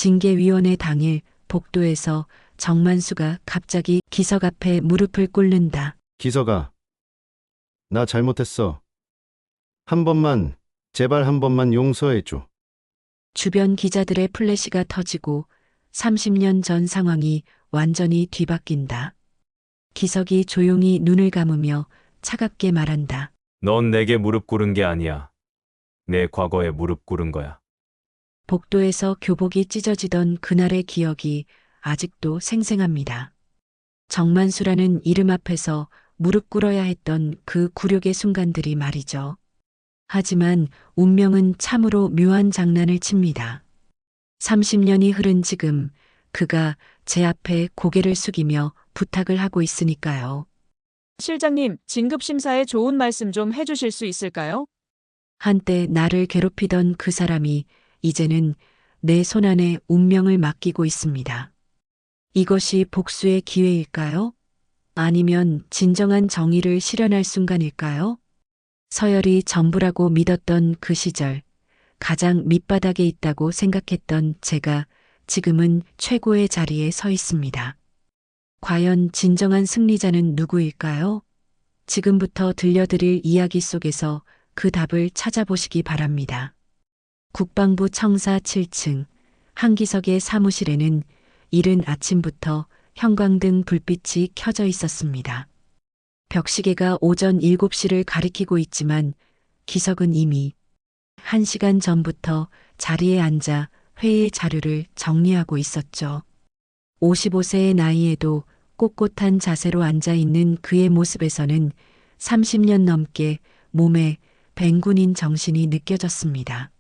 징계위원회 당일 복도에서 정만수가 갑자기 기석 앞에 무릎을 꿇는다. 기석아, 나 잘못했어. 한 번만, 제발 한 번만 용서해줘. 주변 기자들의 플래시가 터지고 30년 전 상황이 완전히 뒤바뀐다. 기석이 조용히 눈을 감으며 차갑게 말한다. 넌 내게 무릎 꿇은 게 아니야. 내 과거에 무릎 꿇은 거야. 복도에서 교복이 찢어지던 그날의 기억이 아직도 생생합니다. 정만수라는 이름 앞에서 무릎 꿇어야 했던 그 굴욕의 순간들이 말이죠. 하지만 운명은 참으로 묘한 장난을 칩니다. 30년이 흐른 지금 그가 제 앞에 고개를 숙이며 부탁을 하고 있으니까요. 실장님, 진급심사에 좋은 말씀 좀 해주실 수 있을까요? 한때 나를 괴롭히던 그 사람이 이제는 내 손안에 운명을 맡기고 있습니다. 이것이 복수의 기회일까요? 아니면 진정한 정의를 실현할 순간일까요? 서열이 전부라고 믿었던 그 시절, 가장 밑바닥에 있다고 생각했던 제가 지금은 최고의 자리에 서 있습니다. 과연 진정한 승리자는 누구일까요? 지금부터 들려드릴 이야기 속에서 그 답을 찾아보시기 바랍니다. 국방부 청사 7층 한기석의 사무실에는 이른 아침부터 형광등 불빛이 켜져 있었습니다. 벽시계가 오전 7시를 가리키고 있지만 기석은 이미 1시간 전부터 자리에 앉아 회의 자료를 정리하고 있었죠. 55세의 나이에도 꼿꼿한 자세로 앉아 있는 그의 모습에서는 30년 넘게 몸에 뱅군인 정신이 느껴졌습니다.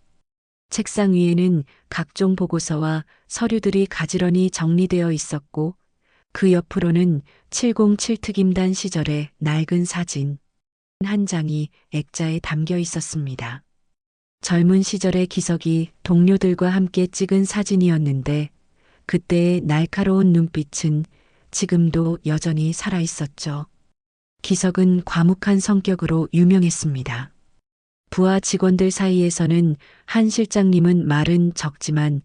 책상 위에는 각종 보고서와 서류들이 가지런히 정리되어 있었고 그 옆으로는 707 특임단 시절의 낡은 사진 한 장이 액자에 담겨 있었습니다. 젊은 시절의 기석이 동료들과 함께 찍은 사진이었는데 그때의 날카로운 눈빛은 지금도 여전히 살아 있었죠. 기석은 과묵한 성격으로 유명했습니다. 부하 직원들 사이에서는 한 실장님은 말은 적지만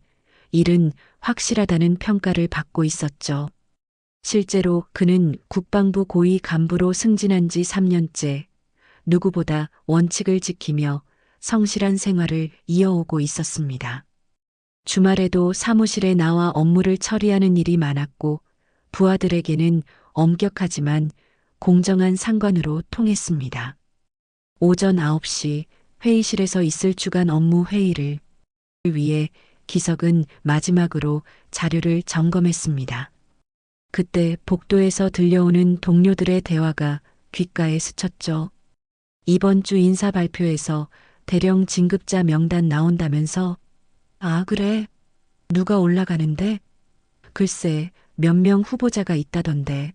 일은 확실하다는 평가를 받고 있었죠. 실제로 그는 국방부 고위 간부로 승진한 지 3년째 누구보다 원칙을 지키며 성실한 생활을 이어오고 있었습니다. 주말에도 사무실에 나와 업무를 처리하는 일이 많았고 부하들에게는 엄격하지만 공정한 상관으로 통했습니다. 오전 9시 회의실에서 있을 주간 업무 회의를 위해 기석은 마지막으로 자료를 점검했습니다. 그때 복도에서 들려오는 동료들의 대화가 귓가에 스쳤죠. 이번 주 인사 발표에서 대령 진급자 명단 나온다면서? 아, 그래? 누가 올라가는데? 글쎄, 몇 명 후보자가 있다던데.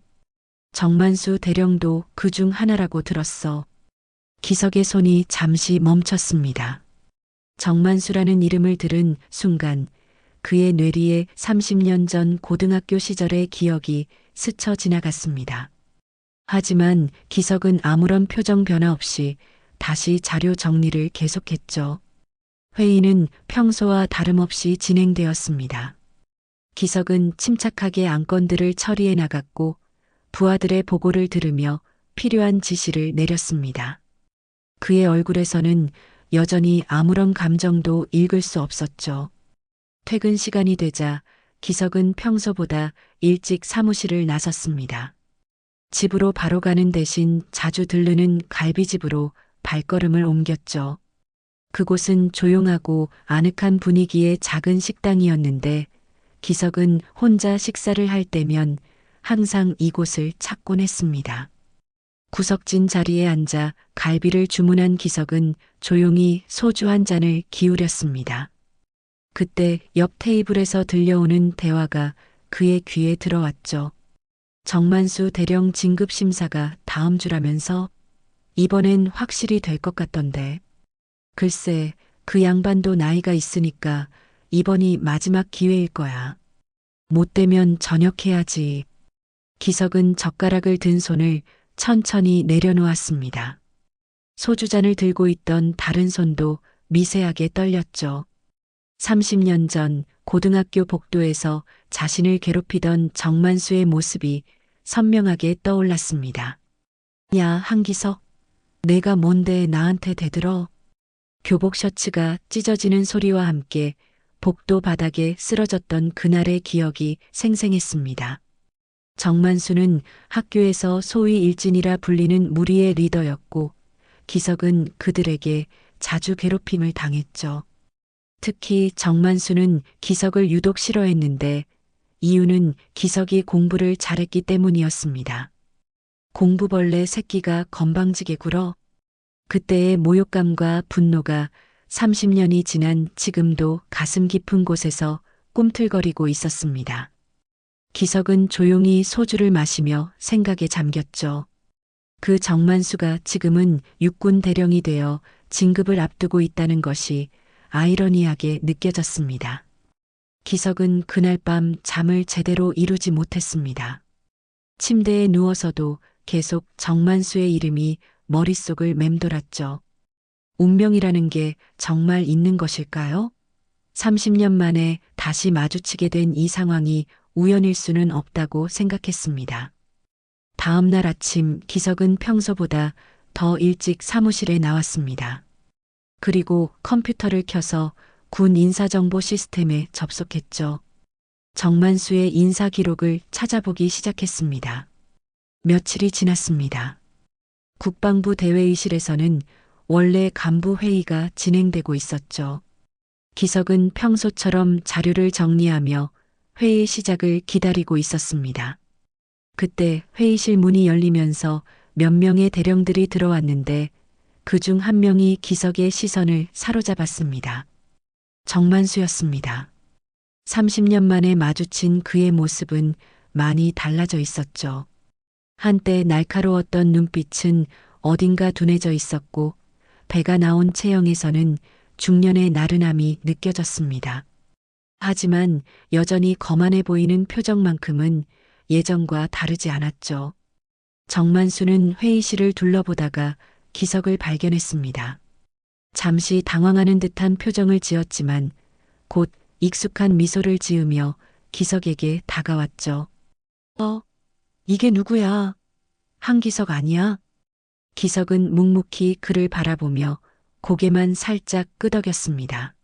정만수 대령도 그 중 하나라고 들었어. 기석의 손이 잠시 멈췄습니다. 정만수라는 이름을 들은 순간 그의 뇌리에 30년 전 고등학교 시절의 기억이 스쳐 지나갔습니다. 하지만 기석은 아무런 표정 변화 없이 다시 자료 정리를 계속했죠. 회의는 평소와 다름없이 진행되었습니다. 기석은 침착하게 안건들을 처리해 나갔고 부하들의 보고를 들으며 필요한 지시를 내렸습니다. 그의 얼굴에서는 여전히 아무런 감정도 읽을 수 없었죠. 퇴근 시간이 되자 기석은 평소보다 일찍 사무실을 나섰습니다. 집으로 바로 가는 대신 자주 들르는 갈비집으로 발걸음을 옮겼죠. 그곳은 조용하고 아늑한 분위기의 작은 식당이었는데 기석은 혼자 식사를 할 때면 항상 이곳을 찾곤 했습니다. 구석진 자리에 앉아 갈비를 주문한 기석은 조용히 소주 한 잔을 기울였습니다. 그때 옆 테이블에서 들려오는 대화가 그의 귀에 들어왔죠. 정만수 대령 진급 심사가 다음 주라면서? 이번엔 확실히 될 것 같던데. 글쎄, 그 양반도 나이가 있으니까 이번이 마지막 기회일 거야. 못 되면 전역해야지. 기석은 젓가락을 든 손을 천천히 내려놓았습니다. 소주잔을 들고 있던 다른 손도 미세하게 떨렸죠. 30년 전 고등학교 복도에서 자신을 괴롭히던 정만수의 모습이 선명하게 떠올랐습니다. 야, 한기석. 내가 뭔데 나한테 대들어? 교복 셔츠가 찢어지는 소리와 함께 복도 바닥에 쓰러졌던 그날의 기억이 생생했습니다. 정만수는 학교에서 소위 일진이라 불리는 무리의 리더였고 기석은 그들에게 자주 괴롭힘을 당했죠. 특히 정만수는 기석을 유독 싫어했는데 이유는 기석이 공부를 잘했기 때문이었습니다. 공부벌레 새끼가 건방지게 굴어. 그때의 모욕감과 분노가 30년이 지난 지금도 가슴 깊은 곳에서 꿈틀거리고 있었습니다. 기석은 조용히 소주를 마시며 생각에 잠겼죠. 그 정만수가 지금은 육군 대령이 되어 진급을 앞두고 있다는 것이 아이러니하게 느껴졌습니다. 기석은 그날 밤 잠을 제대로 이루지 못했습니다. 침대에 누워서도 계속 정만수의 이름이 머릿속을 맴돌았죠. 운명이라는 게 정말 있는 것일까요? 30년 만에 다시 마주치게 된 이 상황이 우연일 수는 없다고 생각했습니다. 다음 날 아침 기석은 평소보다 더 일찍 사무실에 나왔습니다. 그리고 컴퓨터를 켜서 군 인사정보 시스템에 접속했죠. 정만수의 인사 기록을 찾아보기 시작했습니다. 며칠이 지났습니다. 국방부 대회의실에서는 원래 간부 회의가 진행되고 있었죠. 기석은 평소처럼 자료를 정리하며 회의 시작을 기다리고 있었습니다. 그때 회의실 문이 열리면서 몇 명의 대령들이 들어왔는데 그중 한 명이 기석의 시선을 사로잡았습니다. 정만수였습니다. 30년 만에 마주친 그의 모습은 많이 달라져 있었죠. 한때 날카로웠던 눈빛은 어딘가 둔해져 있었고 배가 나온 체형에서는 중년의 나른함이 느껴졌습니다. 하지만 여전히 거만해 보이는 표정만큼은 예전과 다르지 않았죠. 정만수는 회의실을 둘러보다가 기석을 발견했습니다. 잠시 당황하는 듯한 표정을 지었지만 곧 익숙한 미소를 지으며 기석에게 다가왔죠. 이게 누구야? 한기석 아니야? 기석은 묵묵히 그를 바라보며 고개만 살짝 끄덕였습니다.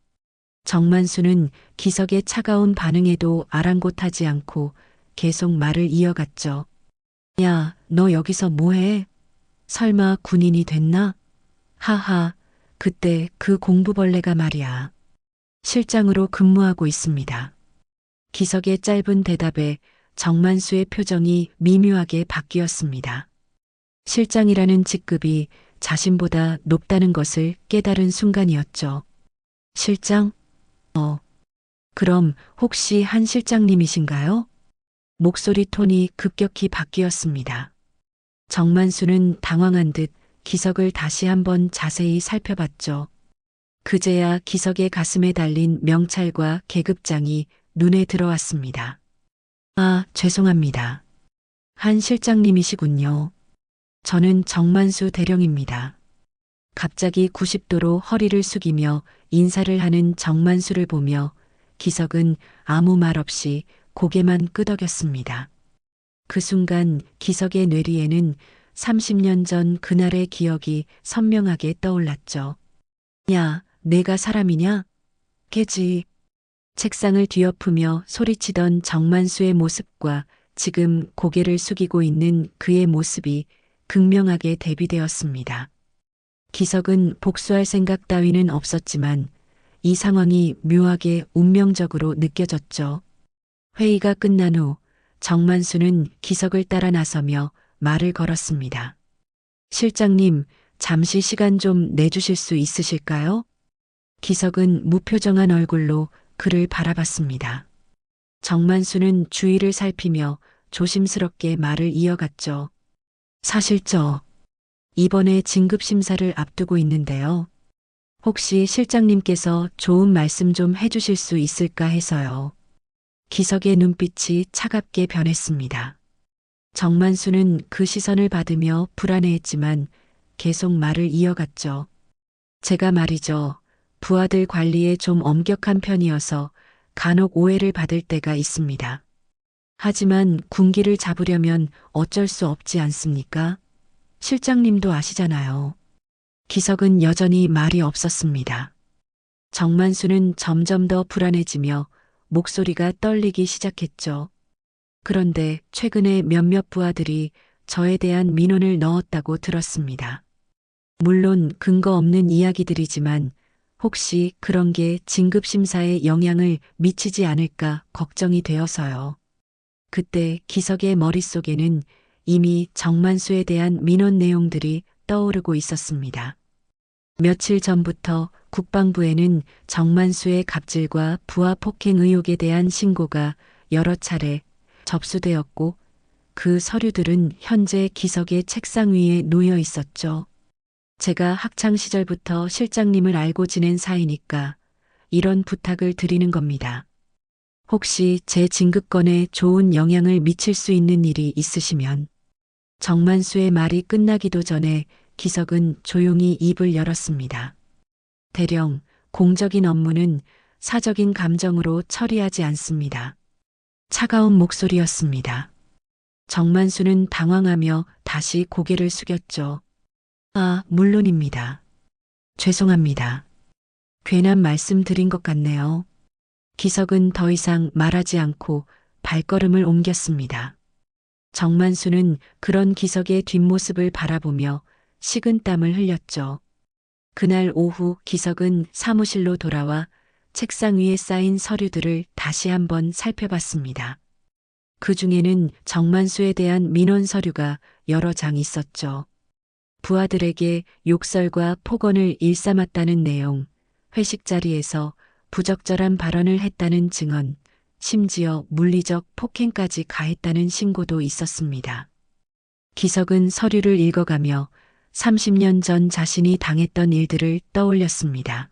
정만수는 기석의 차가운 반응에도 아랑곳하지 않고 계속 말을 이어갔죠. 야, 너 여기서 뭐해? 설마 군인이 됐나? 하하, 그때 그 공부벌레가 말이야. 실장으로 근무하고 있습니다. 기석의 짧은 대답에 정만수의 표정이 미묘하게 바뀌었습니다. 실장이라는 직급이 자신보다 높다는 것을 깨달은 순간이었죠. 실장? 그럼 혹시 한 실장님이신가요? 목소리 톤이 급격히 바뀌었습니다. 정만수는 당황한 듯 기석을 다시 한번 자세히 살펴봤죠. 그제야 기석의 가슴에 달린 명찰과 계급장이 눈에 들어왔습니다. 아, 죄송합니다. 한 실장님이시군요. 저는 정만수 대령입니다. 갑자기 90도로 허리를 숙이며 인사를 하는 정만수를 보며 기석은 아무 말 없이 고개만 끄덕였습니다. 그 순간 기석의 뇌리에는 30년 전 그날의 기억이 선명하게 떠올랐죠. 야, 내가 사람이냐? 개지. 책상을 뒤엎으며 소리치던 정만수의 모습과 지금 고개를 숙이고 있는 그의 모습이 극명하게 대비되었습니다. 기석은 복수할 생각 따위는 없었지만 이 상황이 묘하게 운명적으로 느껴졌죠. 회의가 끝난 후 정만수는 기석을 따라 나서며 말을 걸었습니다. 실장님, 잠시 시간 좀 내주실 수 있으실까요? 기석은 무표정한 얼굴로 그를 바라봤습니다. 정만수는 주위를 살피며 조심스럽게 말을 이어갔죠. 사실 이번에 진급심사를 앞두고 있는데요. 혹시 실장님께서 좋은 말씀 좀 해주실 수 있을까 해서요. 기석의 눈빛이 차갑게 변했습니다. 정만수는 그 시선을 받으며 불안해했지만 계속 말을 이어갔죠. 제가 말이죠. 부하들 관리에 좀 엄격한 편이어서 간혹 오해를 받을 때가 있습니다. 하지만 군기를 잡으려면 어쩔 수 없지 않습니까? 실장님도 아시잖아요. 기석은 여전히 말이 없었습니다. 정만수는 점점 더 불안해지며 목소리가 떨리기 시작했죠. 그런데 최근에 몇몇 부하들이 저에 대한 민원을 넣었다고 들었습니다. 물론 근거 없는 이야기들이지만 혹시 그런 게 진급심사에 영향을 미치지 않을까 걱정이 되어서요. 그때 기석의 머릿속에는 이미 정만수에 대한 민원 내용들이 떠오르고 있었습니다. 며칠 전부터 국방부에는 정만수의 갑질과 부하 폭행 의혹에 대한 신고가 여러 차례 접수되었고 그 서류들은 현재 기석의 책상 위에 놓여 있었죠. 제가 학창 시절부터 실장님을 알고 지낸 사이니까 이런 부탁을 드리는 겁니다. 혹시 제 진급권에 좋은 영향을 미칠 수 있는 일이 있으시면. 정만수의 말이 끝나기도 전에 기석은 조용히 입을 열었습니다. 대령, 공적인 업무는 사적인 감정으로 처리하지 않습니다. 차가운 목소리였습니다. 정만수는 당황하며 다시 고개를 숙였죠. 아, 물론입니다. 죄송합니다. 괜한 말씀 드린 것 같네요. 기석은 더 이상 말하지 않고 발걸음을 옮겼습니다. 정만수는 그런 기석의 뒷모습을 바라보며 식은땀을 흘렸죠. 그날 오후 기석은 사무실로 돌아와 책상 위에 쌓인 서류들을 다시 한번 살펴봤습니다. 그 중에는 정만수에 대한 민원 서류가 여러 장 있었죠. 부하들에게 욕설과 폭언을 일삼았다는 내용, 회식 자리에서 부적절한 발언을 했다는 증언, 심지어 물리적 폭행까지 가했다는 신고도 있었습니다. 기석은 서류를 읽어가며 30년 전 자신이 당했던 일들을 떠올렸습니다.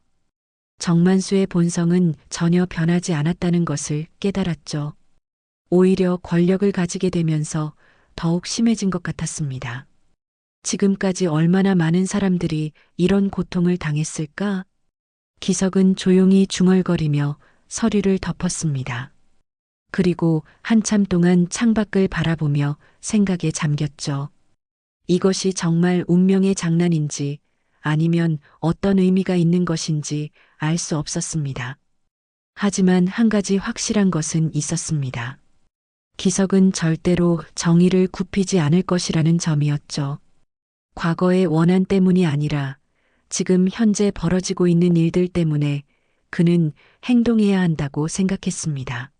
정만수의 본성은 전혀 변하지 않았다는 것을 깨달았죠. 오히려 권력을 가지게 되면서 더욱 심해진 것 같았습니다. 지금까지 얼마나 많은 사람들이 이런 고통을 당했을까? 기석은 조용히 중얼거리며 서류를 덮었습니다. 그리고 한참 동안 창밖을 바라보며 생각에 잠겼죠. 이것이 정말 운명의 장난인지 아니면 어떤 의미가 있는 것인지 알 수 없었습니다. 하지만 한 가지 확실한 것은 있었습니다. 기석은 절대로 정의를 굽히지 않을 것이라는 점이었죠. 과거의 원한 때문이 아니라 지금 현재 벌어지고 있는 일들 때문에 그는 행동해야 한다고 생각했습니다.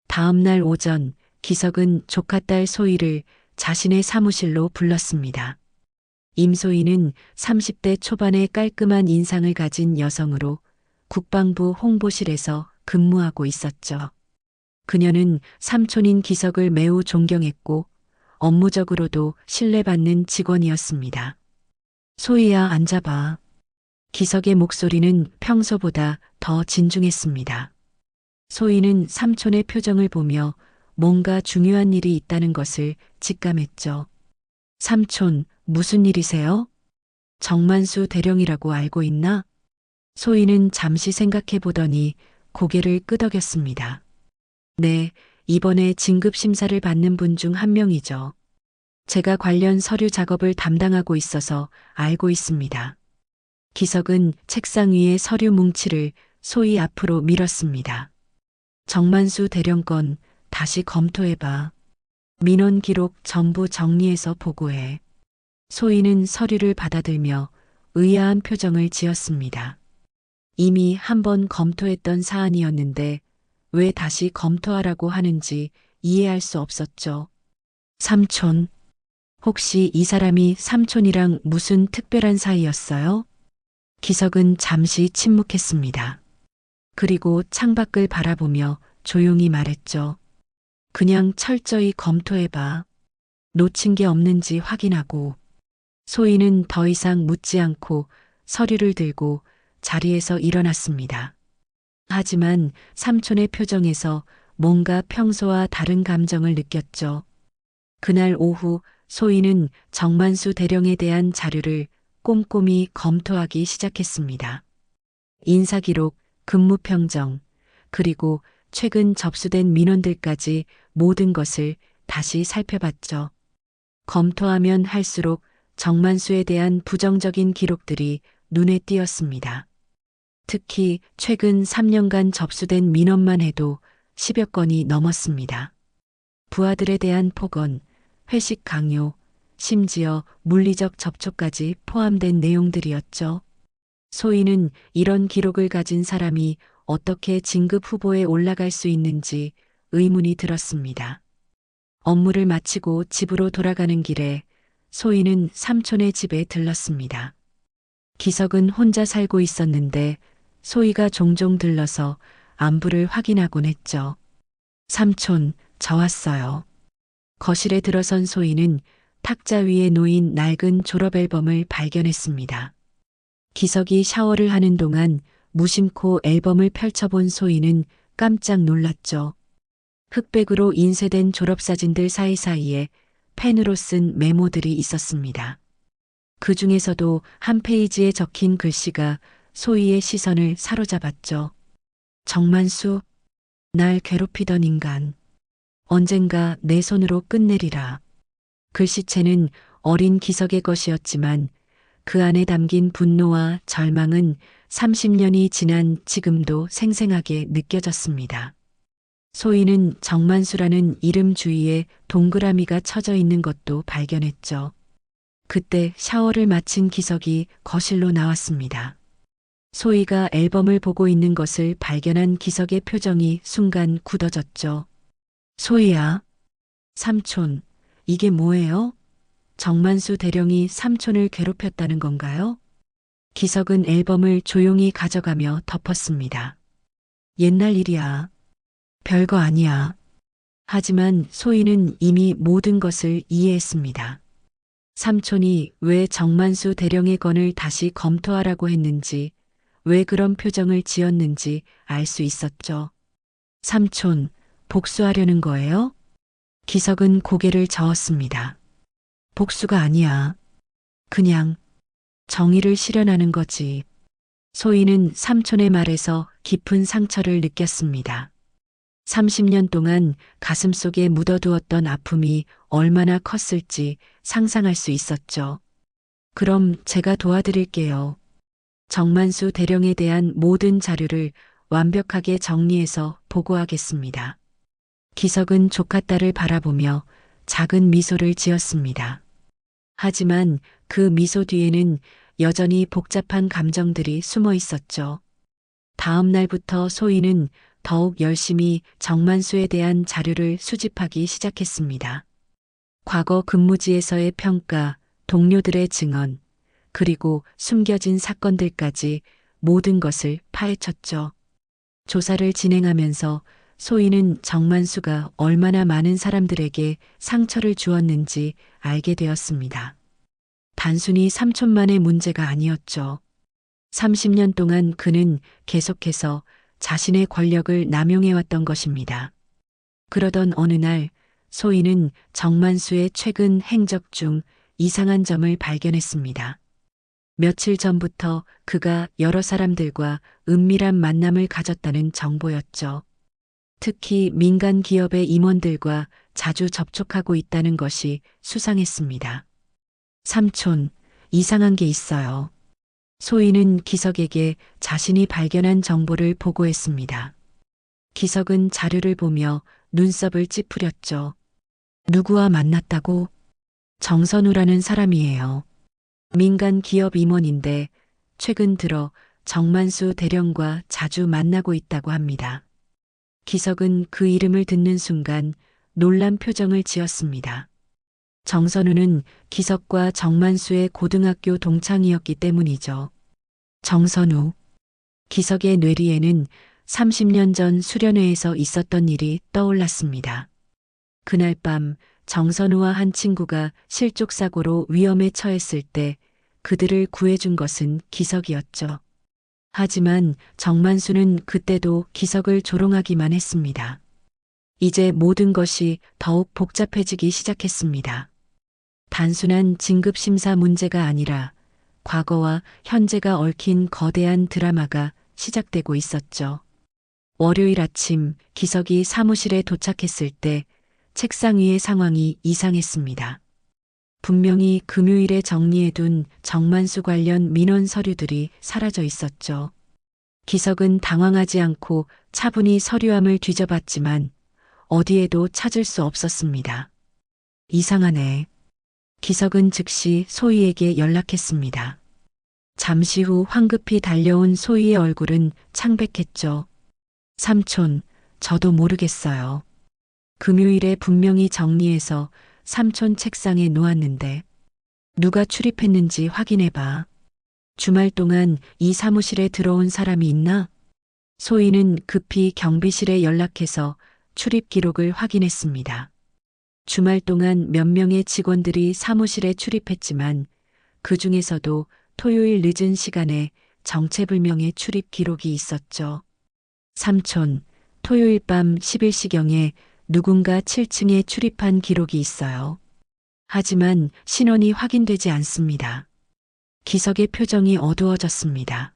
다음 날 오전 기석은 조카딸 소희를 자신의 사무실로 불렀습니다. 임소희는 30대 초반의 깔끔한 인상을 가진 여성으로 국방부 홍보실에서 근무하고 있었죠. 그녀는 삼촌인 기석을 매우 존경했고 업무적으로도 신뢰받는 직원이었습니다. 소희야, 앉아봐. 기석의 목소리는 평소보다 더 진중했습니다. 소희는 삼촌의 표정을 보며 뭔가 중요한 일이 있다는 것을 직감했죠. 삼촌, 무슨 일이세요? 정만수 대령이라고 알고 있나? 소희는 잠시 생각해 보더니 고개를 끄덕였습니다. 네, 이번에 진급 심사를 받는 분 중 한 명이죠. 제가 관련 서류 작업을 담당하고 있어서 알고 있습니다. 기석은 책상 위에 서류 뭉치를 소희 앞으로 밀었습니다. 정만수 대령 건 다시 검토해봐. 민원 기록 전부 정리해서 보고해. 소희는 서류를 받아들며 의아한 표정을 지었습니다. 이미 한번 검토했던 사안이었는데 왜 다시 검토하라고 하는지 이해할 수 없었죠. 삼촌, 혹시 이 사람이 삼촌이랑 무슨 특별한 사이였어요? 기석은 잠시 침묵했습니다. 그리고 창밖을 바라보며 조용히 말했죠. 그냥 철저히 검토해봐. 놓친 게 없는지 확인하고. 소희는 더 이상 묻지 않고 서류를 들고 자리에서 일어났습니다. 하지만 삼촌의 표정에서 뭔가 평소와 다른 감정을 느꼈죠. 그날 오후 소희는 정만수 대령에 대한 자료를 꼼꼼히 검토하기 시작했습니다. 인사기록, 근무평정, 그리고 최근 접수된 민원들까지 모든 것을 다시 살펴봤죠. 검토하면 할수록 정만수에 대한 부정적인 기록들이 눈에 띄었습니다. 특히 최근 3년간 접수된 민원만 해도 10여 건이 넘었습니다. 부하들에 대한 폭언, 회식 강요, 심지어 물리적 접촉까지 포함된 내용들이었죠. 소희는 이런 기록을 가진 사람이 어떻게 진급 후보에 올라갈 수 있는지 의문이 들었습니다. 업무를 마치고 집으로 돌아가는 길에 소희는 삼촌의 집에 들렀습니다. 기석은 혼자 살고 있었는데 소희가 종종 들러서 안부를 확인하곤 했죠. 삼촌, 저 왔어요. 거실에 들어선 소희는 탁자 위에 놓인 낡은 졸업 앨범을 발견했습니다. 기석이 샤워를 하는 동안 무심코 앨범을 펼쳐본 소희는 깜짝 놀랐죠. 흑백으로 인쇄된 졸업사진들 사이사이에 펜으로 쓴 메모들이 있었습니다. 그 중에서도 한 페이지에 적힌 글씨가 소희의 시선을 사로잡았죠. 정만수, 날 괴롭히던 인간. 언젠가 내 손으로 끝내리라. 글씨체는 어린 기석의 것이었지만 그 안에 담긴 분노와 절망은 30년이 지난 지금도 생생하게 느껴졌습니다. 소희는 정만수라는 이름 주위에 동그라미가 쳐져 있는 것도 발견했죠. 그때 샤워를 마친 기석이 거실로 나왔습니다. 소희가 앨범을 보고 있는 것을 발견한 기석의 표정이 순간 굳어졌죠. 소희야. 삼촌, 이게 뭐예요? 정만수 대령이 삼촌을 괴롭혔다는 건가요? 기석은 앨범을 조용히 가져가며 덮었습니다. 옛날 일이야. 별거 아니야. 하지만 소희는 이미 모든 것을 이해했습니다. 삼촌이 왜 정만수 대령의 건을 다시 검토하라고 했는지, 왜 그런 표정을 지었는지 알 수 있었죠. 삼촌, 복수하려는 거예요? 기석은 고개를 저었습니다. 복수가 아니야. 그냥 정의를 실현하는 거지. 소희는 삼촌의 말에서 깊은 상처를 느꼈습니다. 30년 동안 가슴속에 묻어두었던 아픔이 얼마나 컸을지 상상할 수 있었죠. 그럼 제가 도와드릴게요. 정만수 대령에 대한 모든 자료를 완벽하게 정리해서 보고하겠습니다. 기석은 조카딸을 바라보며 작은 미소를 지었습니다. 하지만 그 미소 뒤에는 여전히 복잡한 감정들이 숨어 있었죠. 다음 날부터 소희는 더욱 열심히 정만수에 대한 자료를 수집하기 시작했습니다. 과거 근무지에서의 평가, 동료들의 증언, 그리고 숨겨진 사건들까지 모든 것을 파헤쳤죠. 조사를 진행하면서 소희는 정만수가 얼마나 많은 사람들에게 상처를 주었는지 알게 되었습니다. 단순히 삼촌만의 문제가 아니었죠. 30년 동안 그는 계속해서 자신의 권력을 남용해왔던 것입니다. 그러던 어느 날 소희는 정만수의 최근 행적 중 이상한 점을 발견했습니다. 며칠 전부터 그가 여러 사람들과 은밀한 만남을 가졌다는 정보였죠. 특히 민간 기업의 임원들과 자주 접촉하고 있다는 것이 수상했습니다. 삼촌, 이상한 게 있어요. 소희는 기석에게 자신이 발견한 정보를 보고했습니다. 기석은 자료를 보며 눈썹을 찌푸렸죠. 누구와 만났다고? 정선우라는 사람이에요. 민간 기업 임원인데 최근 들어 정만수 대령과 자주 만나고 있다고 합니다. 기석은 그 이름을 듣는 순간 놀란 표정을 지었습니다. 정선우는 기석과 정만수의 고등학교 동창이었기 때문이죠. 정선우. 기석의 뇌리에는 30년 전 수련회에서 있었던 일이 떠올랐습니다. 그날 밤 정선우와 한 친구가 실족사고로 위험에 처했을 때 그들을 구해준 것은 기석이었죠. 하지만 정만수는 그때도 기석을 조롱하기만 했습니다. 이제 모든 것이 더욱 복잡해지기 시작했습니다. 단순한 진급심사 문제가 아니라 과거와 현재가 얽힌 거대한 드라마가 시작되고 있었죠. 월요일 아침 기석이 사무실에 도착했을 때 책상 위의 상황이 이상했습니다. 분명히 금요일에 정리해둔 정만수 관련 민원 서류들이 사라져 있었죠. 기석은 당황하지 않고 차분히 서류함을 뒤져봤지만 어디에도 찾을 수 없었습니다. 이상하네. 기석은 즉시 소희에게 연락했습니다. 잠시 후 황급히 달려온 소희의 얼굴은 창백했죠. 삼촌, 저도 모르겠어요. 금요일에 분명히 정리해서 삼촌 책상에 놓았는데 누가 출입했는지 확인해봐. 주말 동안 이 사무실에 들어온 사람이 있나? 소희는 급히 경비실에 연락해서 출입 기록을 확인했습니다. 주말 동안 몇 명의 직원들이 사무실에 출입했지만 그 중에서도 토요일 늦은 시간에 정체불명의 출입 기록이 있었죠. 삼촌, 토요일 밤 11시경에 누군가 7층에 출입한 기록이 있어요. 하지만 신원이 확인되지 않습니다. 기석의 표정이 어두워졌습니다.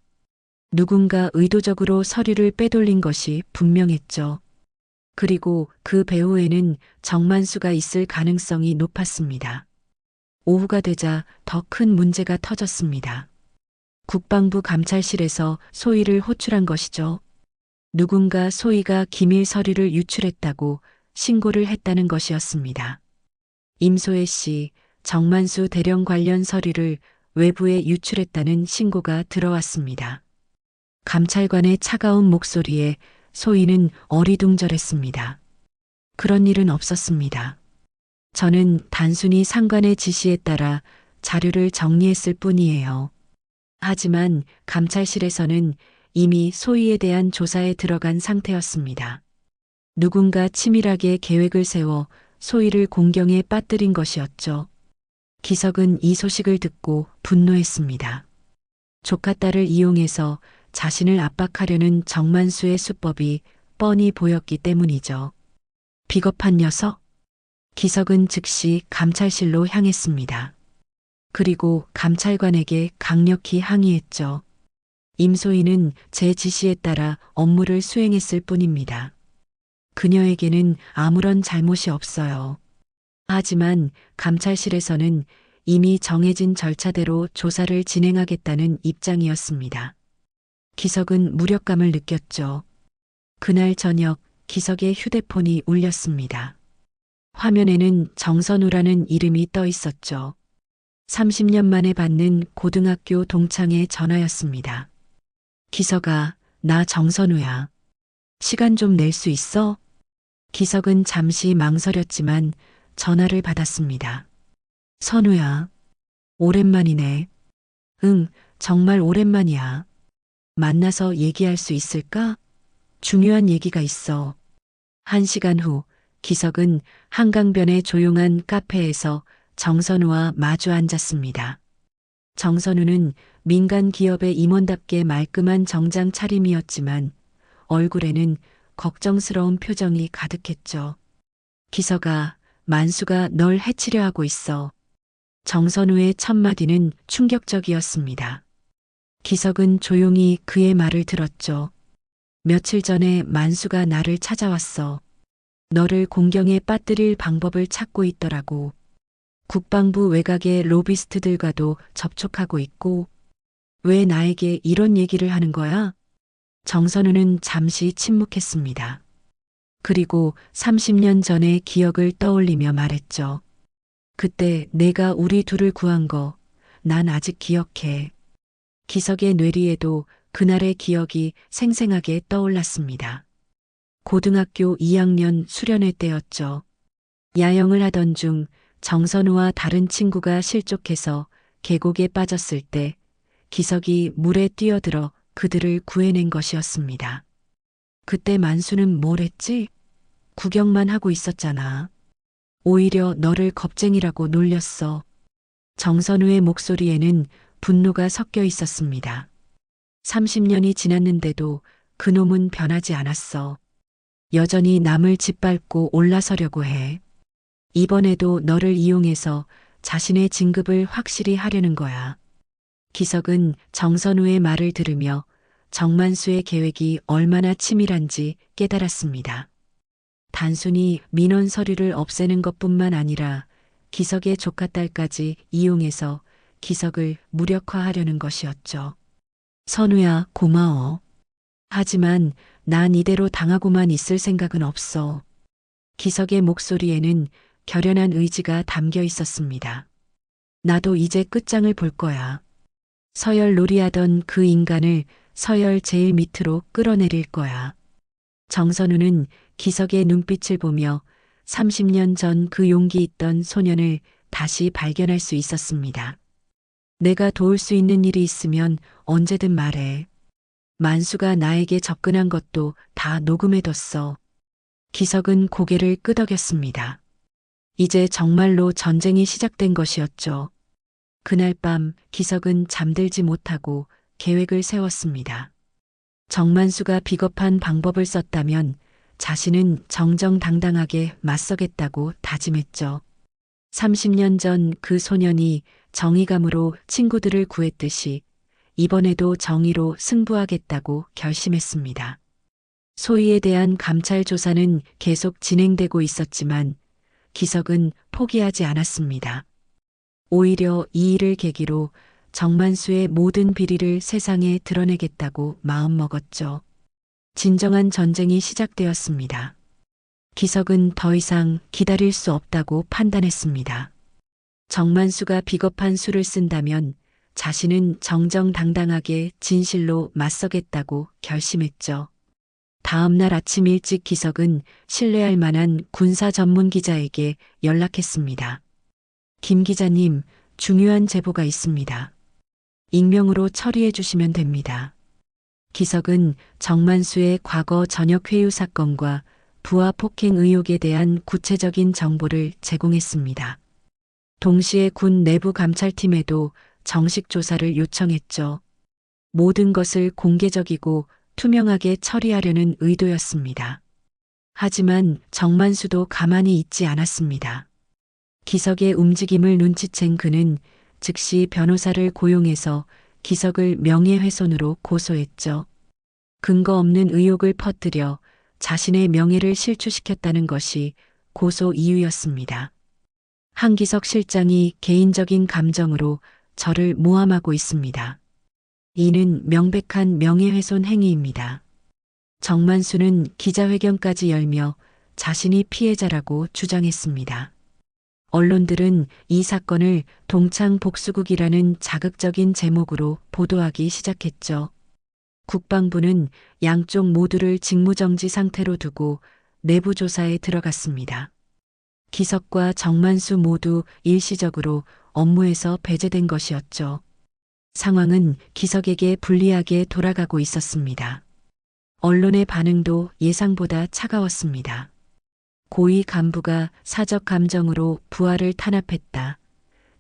누군가 의도적으로 서류를 빼돌린 것이 분명했죠. 그리고 그 배후에는 정만수가 있을 가능성이 높았습니다. 오후가 되자 더 큰 문제가 터졌습니다. 국방부 감찰실에서 소희를 호출한 것이죠. 누군가 소희가 기밀 서류를 유출했다고 신고를 했다는 것이었습니다. 임소혜 씨, 정만수 대령 관련 서류를 외부에 유출했다는 신고가 들어왔습니다. 감찰관의 차가운 목소리에 소희는 어리둥절했습니다. 그런 일은 없었습니다. 저는 단순히 상관의 지시에 따라 자료를 정리했을 뿐이에요. 하지만 감찰실에서는 이미 소희에 대한 조사에 들어간 상태였습니다. 누군가 치밀하게 계획을 세워 소희를 공경에 빠뜨린 것이었죠. 기석은 이 소식을 듣고 분노했습니다. 조카 딸을 이용해서 자신을 압박하려는 정만수의 수법이 뻔히 보였기 때문이죠. 비겁한 녀석? 기석은 즉시 감찰실로 향했습니다. 그리고 감찰관에게 강력히 항의했죠. 임소희는 제 지시에 따라 업무를 수행했을 뿐입니다. 그녀에게는 아무런 잘못이 없어요. 하지만 감찰실에서는 이미 정해진 절차대로 조사를 진행하겠다는 입장이었습니다. 기석은 무력감을 느꼈죠. 그날 저녁 기석의 휴대폰이 울렸습니다. 화면에는 정선우라는 이름이 떠 있었죠. 30년 만에 받는 고등학교 동창의 전화였습니다. 기석아, 나 정선우야. 시간 좀 낼 수 있어? 기석은 잠시 망설였지만 전화를 받았습니다. 선우야, 오랜만이네. 응, 정말 오랜만이야. 만나서 얘기할 수 있을까? 중요한 얘기가 있어. 1시간 후 기석은 한강변의 조용한 카페에서 정선우와 마주 앉았습니다. 정선우는 민간 기업의 임원답게 말끔한 정장 차림이었지만 얼굴에는 걱정스러운 표정이 가득했죠. 기석아, 만수가 널 해치려 하고 있어. 정선우의 첫 마디는 충격적이었습니다. 기석은 조용히 그의 말을 들었죠. 며칠 전에 만수가 나를 찾아왔어. 너를 공경에 빠뜨릴 방법을 찾고 있더라고. 국방부 외곽의 로비스트들과도 접촉하고 있고. 왜 나에게 이런 얘기를 하는 거야? 정선우는 잠시 침묵했습니다. 그리고 30년 전의 기억을 떠올리며 말했죠. 그때 내가 우리 둘을 구한 거, 난 아직 기억해. 기석의 뇌리에도 그날의 기억이 생생하게 떠올랐습니다. 고등학교 2학년 수련회 때였죠. 야영을 하던 중 정선우와 다른 친구가 실족해서 계곡에 빠졌을 때 기석이 물에 뛰어들어 그들을 구해낸 것이었습니다. 그때 만수는 뭘 했지? 구경만 하고 있었잖아. 오히려 너를 겁쟁이라고 놀렸어. 정선우의 목소리에는 분노가 섞여 있었습니다. 30년이 지났는데도 그놈은 변하지 않았어. 여전히 남을 짓밟고 올라서려고 해. 이번에도 너를 이용해서 자신의 진급을 확실히 하려는 거야. 기석은 정선우의 말을 들으며 정만수의 계획이 얼마나 치밀한지 깨달았습니다. 단순히 민원 서류를 없애는 것뿐만 아니라 기석의 조카딸까지 이용해서 기석을 무력화하려는 것이었죠. 선우야, 고마워. 하지만 난 이대로 당하고만 있을 생각은 없어. 기석의 목소리에는 결연한 의지가 담겨 있었습니다. 나도 이제 끝장을 볼 거야. 서열 놀이하던 그 인간을 서열 제일 밑으로 끌어내릴 거야. 정선우는 기석의 눈빛을 보며 30년 전 그 용기 있던 소년을 다시 발견할 수 있었습니다. 내가 도울 수 있는 일이 있으면 언제든 말해. 만수가 나에게 접근한 것도 다 녹음해뒀어. 기석은 고개를 끄덕였습니다. 이제 정말로 전쟁이 시작된 것이었죠. 그날 밤 기석은 잠들지 못하고 계획을 세웠습니다. 정만수가 비겁한 방법을 썼다면 자신은 정정당당하게 맞서겠다고 다짐했죠. 30년 전 그 소년이 정의감으로 친구들을 구했듯이 이번에도 정의로 승부하겠다고 결심했습니다. 소희에 대한 감찰 조사는 계속 진행되고 있었지만 기석은 포기하지 않았습니다. 오히려 이 일을 계기로 정만수의 모든 비리를 세상에 드러내겠다고 마음먹었죠. 진정한 전쟁이 시작되었습니다. 기석은 더 이상 기다릴 수 없다고 판단했습니다. 정만수가 비겁한 수를 쓴다면 자신은 정정당당하게 진실로 맞서겠다고 결심했죠. 다음 날 아침 일찍 기석은 신뢰할 만한 군사 전문 기자에게 연락했습니다. 김 기자님, 중요한 제보가 있습니다. 익명으로 처리해 주시면 됩니다. 기석은 정만수의 과거 전역 회유 사건과 부하 폭행 의혹에 대한 구체적인 정보를 제공했습니다. 동시에 군 내부 감찰팀에도 정식 조사를 요청했죠. 모든 것을 공개적이고 투명하게 처리하려는 의도였습니다. 하지만 정만수도 가만히 있지 않았습니다. 기석의 움직임을 눈치챈 그는 즉시 변호사를 고용해서 기석을 명예훼손으로 고소했죠. 근거 없는 의혹을 퍼뜨려 자신의 명예를 실추시켰다는 것이 고소 이유였습니다. 한기석 실장이 개인적인 감정으로 저를 모함하고 있습니다. 이는 명백한 명예훼손 행위입니다. 정만수는 기자회견까지 열며 자신이 피해자라고 주장했습니다. 언론들은 이 사건을 동창 복수국이라는 자극적인 제목으로 보도하기 시작했죠. 국방부는 양쪽 모두를 직무정지 상태로 두고 내부 조사에 들어갔습니다. 기석과 정만수 모두 일시적으로 업무에서 배제된 것이었죠. 상황은 기석에게 불리하게 돌아가고 있었습니다. 언론의 반응도 예상보다 차가웠습니다. 고위 간부가 사적 감정으로 부하를 탄압했다.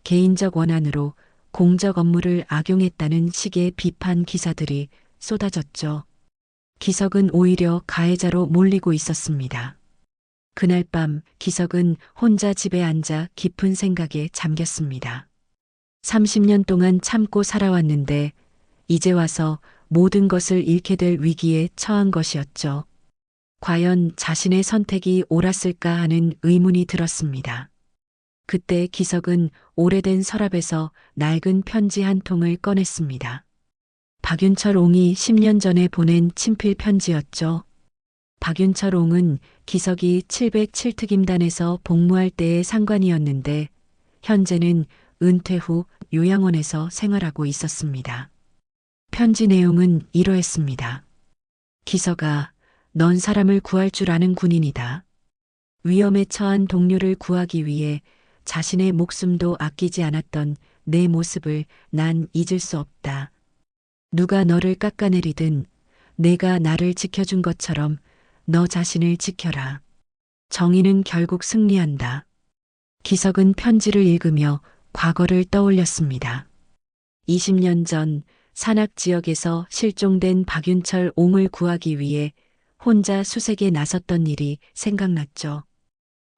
개인적 원한으로 공적 업무를 악용했다는 식의 비판 기사들이 쏟아졌죠. 기석은 오히려 가해자로 몰리고 있었습니다. 그날 밤 기석은 혼자 집에 앉아 깊은 생각에 잠겼습니다. 30년 동안 참고 살아왔는데 이제 와서 모든 것을 잃게 될 위기에 처한 것이었죠. 과연 자신의 선택이 옳았을까 하는 의문이 들었습니다. 그때 기석은 오래된 서랍에서 낡은 편지 한 통을 꺼냈습니다. 박윤철 옹이 10년 전에 보낸 친필 편지였죠. 박윤철 옹은 기석이 707특임단에서 복무할 때의 상관이었는데 현재는 은퇴 후 요양원에서 생활하고 있었습니다. 편지 내용은 이러했습니다. 기석아, 넌 사람을 구할 줄 아는 군인이다. 위험에 처한 동료를 구하기 위해 자신의 목숨도 아끼지 않았던 내 모습을 난 잊을 수 없다. 누가 너를 깎아내리든 내가 나를 지켜준 것처럼 너 자신을 지켜라. 정의는 결국 승리한다. 기석은 편지를 읽으며 과거를 떠올렸습니다. 20년 전 산악 지역에서 실종된 박윤철 옹을 구하기 위해 혼자 수색에 나섰던 일이 생각났죠.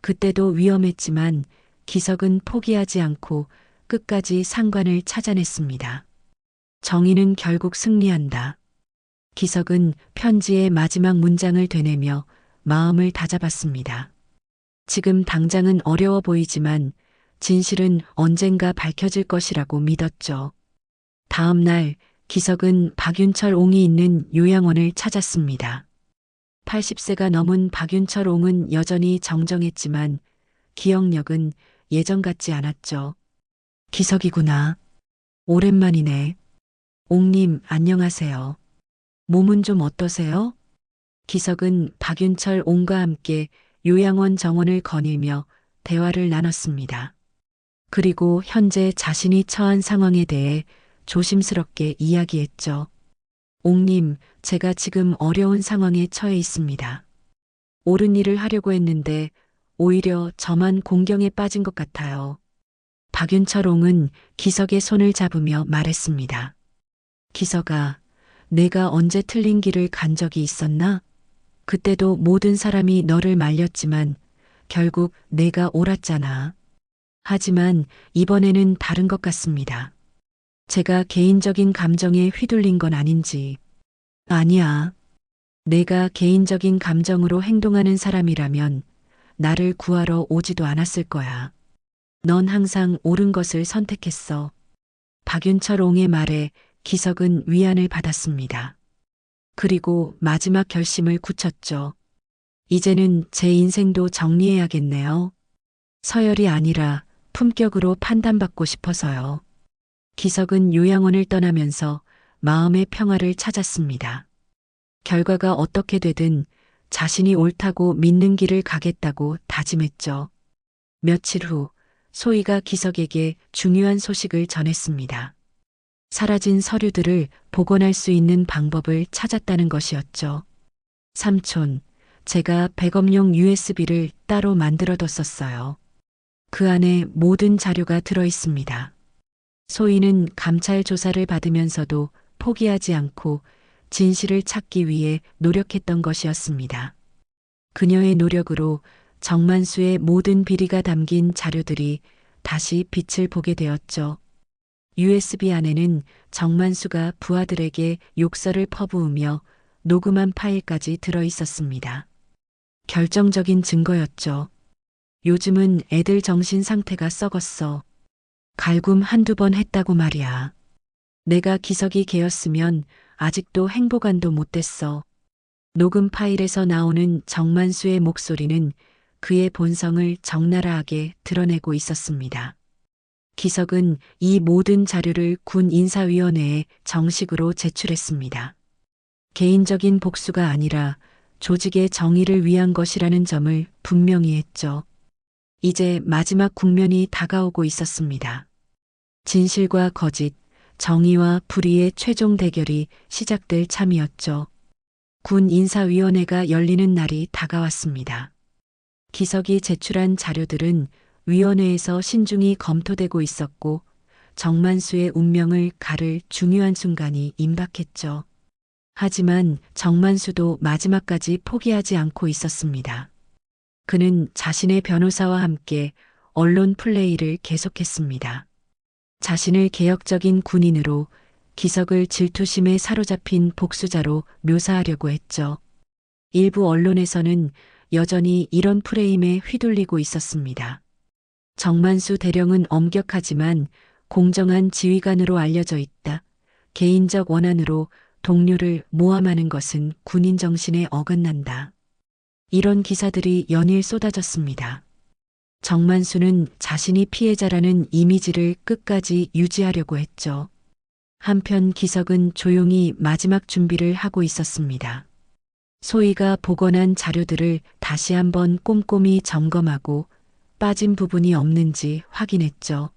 그때도 위험했지만 기석은 포기하지 않고 끝까지 상관을 찾아냈습니다. 정의는 결국 승리한다. 기석은 편지의 마지막 문장을 되뇌며 마음을 다잡았습니다. 지금 당장은 어려워 보이지만 진실은 언젠가 밝혀질 것이라고 믿었죠. 다음 날 기석은 박윤철 옹이 있는 요양원을 찾았습니다. 80세가 넘은 박윤철 옹은 여전히 정정했지만 기억력은 예전 같지 않았죠. 기석이구나. 오랜만이네. 옹님, 안녕하세요. 몸은 좀 어떠세요? 기석은 박윤철 옹과 함께 요양원 정원을 거닐며 대화를 나눴습니다. 그리고 현재 자신이 처한 상황에 대해 조심스럽게 이야기했죠. 옹님, 제가 지금 어려운 상황에 처해 있습니다. 옳은 일을 하려고 했는데 오히려 저만 공경에 빠진 것 같아요. 박윤철 옹은 기석의 손을 잡으며 말했습니다. 기석아, 내가 언제 틀린 길을 간 적이 있었나? 그때도 모든 사람이 너를 말렸지만 결국 내가 옳았잖아. 하지만 이번에는 다른 것 같습니다. 제가 개인적인 감정에 휘둘린 건 아닌지. 아니야. 내가 개인적인 감정으로 행동하는 사람이라면 나를 구하러 오지도 않았을 거야. 넌 항상 옳은 것을 선택했어. 박윤철 옹의 말에 기석은 위안을 받았습니다. 그리고 마지막 결심을 굳혔죠. 이제는 제 인생도 정리해야겠네요. 서열이 아니라 품격으로 판단받고 싶어서요. 기석은 요양원을 떠나면서 마음의 평화를 찾았습니다. 결과가 어떻게 되든 자신이 옳다고 믿는 길을 가겠다고 다짐했죠. 며칠 후 소희가 기석에게 중요한 소식을 전했습니다. 사라진 서류들을 복원할 수 있는 방법을 찾았다는 것이었죠. 삼촌, 제가 백업용 USB를 따로 만들어뒀었어요. 그 안에 모든 자료가 들어 있습니다. 소희는 감찰 조사를 받으면서도 포기하지 않고 진실을 찾기 위해 노력했던 것이었습니다. 그녀의 노력으로 정만수의 모든 비리가 담긴 자료들이 다시 빛을 보게 되었죠. USB 안에는 정만수가 부하들에게 욕설을 퍼부으며 녹음한 파일까지 들어 있었습니다. 결정적인 증거였죠. 요즘은 애들 정신 상태가 썩었어. 갈굼 한두 번 했다고 말이야. 내가 기석이 걔였으면 아직도 행보관도 못 됐어. 녹음 파일에서 나오는 정만수의 목소리는 그의 본성을 적나라하게 드러내고 있었습니다. 기석은 이 모든 자료를 군 인사위원회에 정식으로 제출했습니다. 개인적인 복수가 아니라 조직의 정의를 위한 것이라는 점을 분명히 했죠. 이제 마지막 국면이 다가오고 있었습니다. 진실과 거짓, 정의와 불의의 최종 대결이 시작될 참이었죠. 군 인사위원회가 열리는 날이 다가왔습니다. 기석이 제출한 자료들은 위원회에서 신중히 검토되고 있었고 정만수의 운명을 가를 중요한 순간이 임박했죠. 하지만 정만수도 마지막까지 포기하지 않고 있었습니다. 그는 자신의 변호사와 함께 언론 플레이를 계속했습니다. 자신을 개혁적인 군인으로 기석을 질투심에 사로잡힌 복수자로 묘사하려고 했죠. 일부 언론에서는 여전히 이런 프레임에 휘둘리고 있었습니다. 정만수 대령은 엄격하지만 공정한 지휘관으로 알려져 있다. 개인적 원한으로 동료를 모함하는 것은 군인 정신에 어긋난다. 이런 기사들이 연일 쏟아졌습니다. 정만수는 자신이 피해자라는 이미지를 끝까지 유지하려고 했죠. 한편 기석은 조용히 마지막 준비를 하고 있었습니다. 소희가 복원한 자료들을 다시 한번 꼼꼼히 점검하고 빠진 부분이 없는지 확인했죠.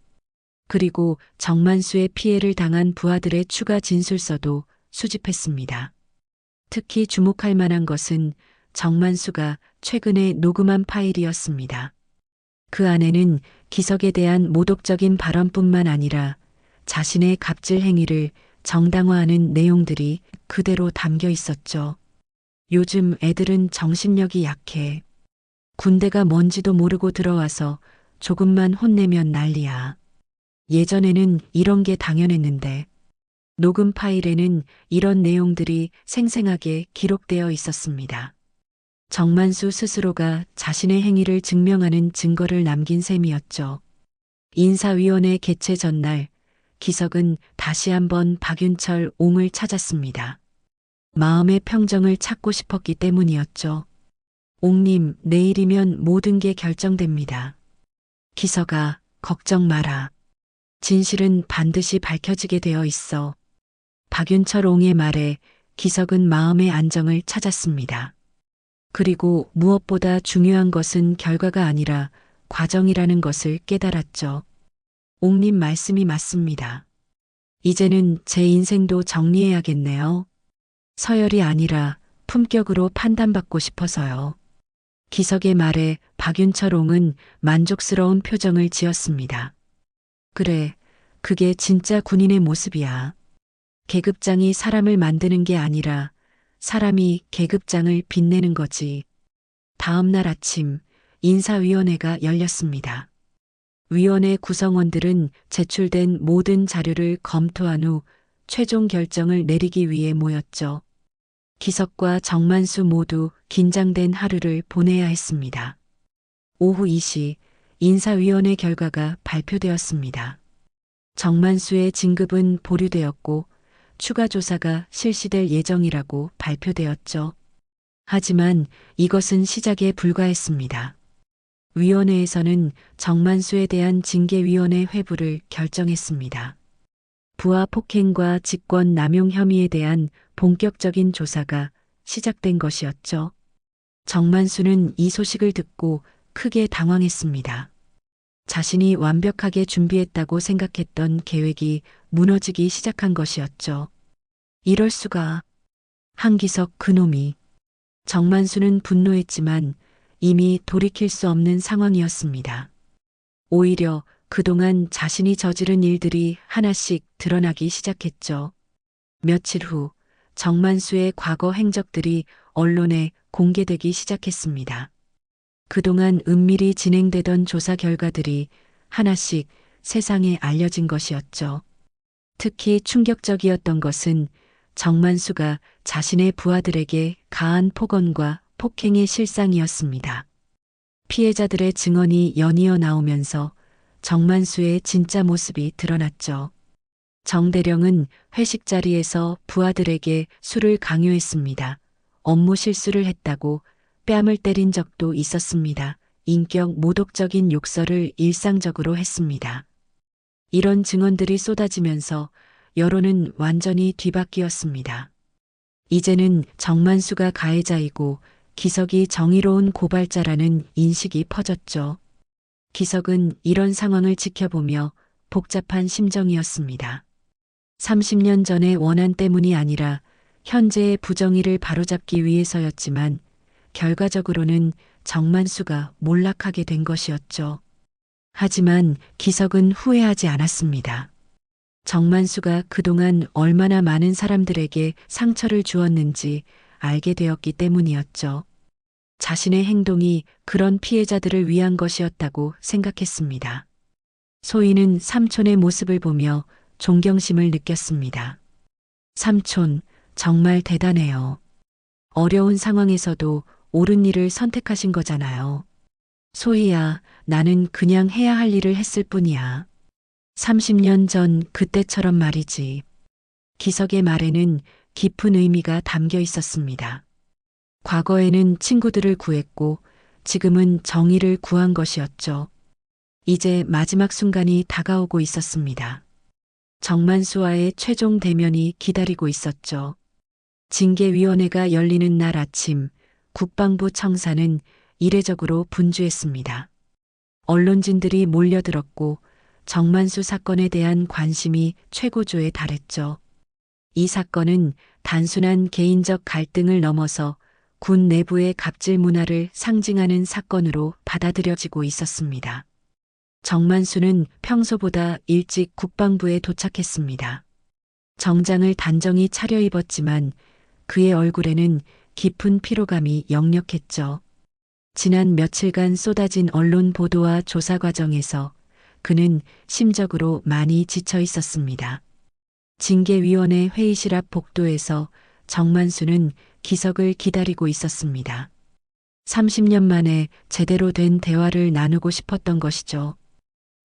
그리고 정만수의 피해를 당한 부하들의 추가 진술서도 수집했습니다. 특히 주목할 만한 것은 정만수가 최근에 녹음한 파일이었습니다. 그 안에는 기석에 대한 모독적인 발언뿐만 아니라 자신의 갑질 행위를 정당화하는 내용들이 그대로 담겨 있었죠. 요즘 애들은 정신력이 약해. 군대가 뭔지도 모르고 들어와서 조금만 혼내면 난리야. 예전에는 이런 게 당연했는데 녹음 파일에는 이런 내용들이 생생하게 기록되어 있었습니다. 정만수 스스로가 자신의 행위를 증명하는 증거를 남긴 셈이었죠. 인사위원회 개최 전날 기석은 다시 한번 박윤철 옹을 찾았습니다. 마음의 평정을 찾고 싶었기 때문이었죠. 옹님, 내일이면 모든 게 결정됩니다. 기석아, 걱정 마라. 진실은 반드시 밝혀지게 되어 있어. 박윤철 옹의 말에 기석은 마음의 안정을 찾았습니다. 그리고 무엇보다 중요한 것은 결과가 아니라 과정이라는 것을 깨달았죠. 옹님 말씀이 맞습니다. 이제는 제 인생도 정리해야겠네요. 서열이 아니라 품격으로 판단받고 싶어서요. 기석의 말에 박윤철 옹은 만족스러운 표정을 지었습니다. 그래, 그게 진짜 군인의 모습이야. 계급장이 사람을 만드는 게 아니라 사람이 계급장을 빛내는 거지. 다음 날 아침 인사위원회가 열렸습니다. 위원회 구성원들은 제출된 모든 자료를 검토한 후 최종 결정을 내리기 위해 모였죠. 기석과 정만수 모두 긴장된 하루를 보내야 했습니다. 오후 2시 인사위원회 결과가 발표되었습니다. 정만수의 진급은 보류되었고 추가 조사가 실시될 예정이라고 발표되었죠. 하지만 이것은 시작에 불과했습니다. 위원회에서는 정만수에 대한 징계위원회 회부를 결정했습니다. 부하 폭행과 직권 남용 혐의에 대한 본격적인 조사가 시작된 것이었죠. 정만수는 이 소식을 듣고 크게 당황했습니다. 자신이 완벽하게 준비했다고 생각했던 계획이 무너지기 시작한 것이었죠. 이럴 수가. 한기석 그놈이. 정만수는 분노했지만 이미 돌이킬 수 없는 상황이었습니다. 오히려 그동안 자신이 저지른 일들이 하나씩 드러나기 시작했죠. 며칠 후 정만수의 과거 행적들이 언론에 공개되기 시작했습니다. 그동안 은밀히 진행되던 조사 결과들이 하나씩 세상에 알려진 것이었죠. 특히 충격적이었던 것은 정만수가 자신의 부하들에게 가한 폭언과 폭행의 실상이었습니다. 피해자들의 증언이 연이어 나오면서 정만수의 진짜 모습이 드러났죠. 정대령은 회식 자리에서 부하들에게 술을 강요했습니다. 업무 실수를 했다고 뺨을 때린 적도 있었습니다. 인격 모독적인 욕설을 일상적으로 했습니다. 이런 증언들이 쏟아지면서 여론은 완전히 뒤바뀌었습니다. 이제는 정만수가 가해자이고 기석이 정의로운 고발자라는 인식이 퍼졌죠. 기석은 이런 상황을 지켜보며 복잡한 심정이었습니다. 30년 전의 원한 때문이 아니라 현재의 부정의를 바로잡기 위해서였지만 결과적으로는 정만수가 몰락하게 된 것이었죠. 하지만 기석은 후회하지 않았습니다. 정만수가 그동안 얼마나 많은 사람들에게 상처를 주었는지 알게 되었기 때문이었죠. 자신의 행동이 그런 피해자들을 위한 것이었다고 생각했습니다. 소희는 삼촌의 모습을 보며 존경심을 느꼈습니다. 삼촌, 정말 대단해요. 어려운 상황에서도 옳은 일을 선택하신 거잖아요. 소희야, 나는 그냥 해야 할 일을 했을 뿐이야. 30년 전 그때처럼 말이지. 기석의 말에는 깊은 의미가 담겨 있었습니다. 과거에는 친구들을 구했고 지금은 정의를 구한 것이었죠. 이제 마지막 순간이 다가오고 있었습니다. 정만수와의 최종 대면이 기다리고 있었죠. 징계위원회가 열리는 날 아침 국방부 청사는 이례적으로 분주했습니다. 언론진들이 몰려들었고 정만수 사건에 대한 관심이 최고조에 달했죠. 이 사건은 단순한 개인적 갈등을 넘어서 군 내부의 갑질 문화를 상징하는 사건으로 받아들여지고 있었습니다. 정만수는 평소보다 일찍 국방부에 도착했습니다. 정장을 단정히 차려입었지만 그의 얼굴에는 깊은 피로감이 역력했죠. 지난 며칠간 쏟아진 언론 보도와 조사 과정에서 그는 심적으로 많이 지쳐 있었습니다. 징계위원회 회의실 앞 복도에서 정만수는 기석을 기다리고 있었습니다. 30년 만에 제대로 된 대화를 나누고 싶었던 것이죠.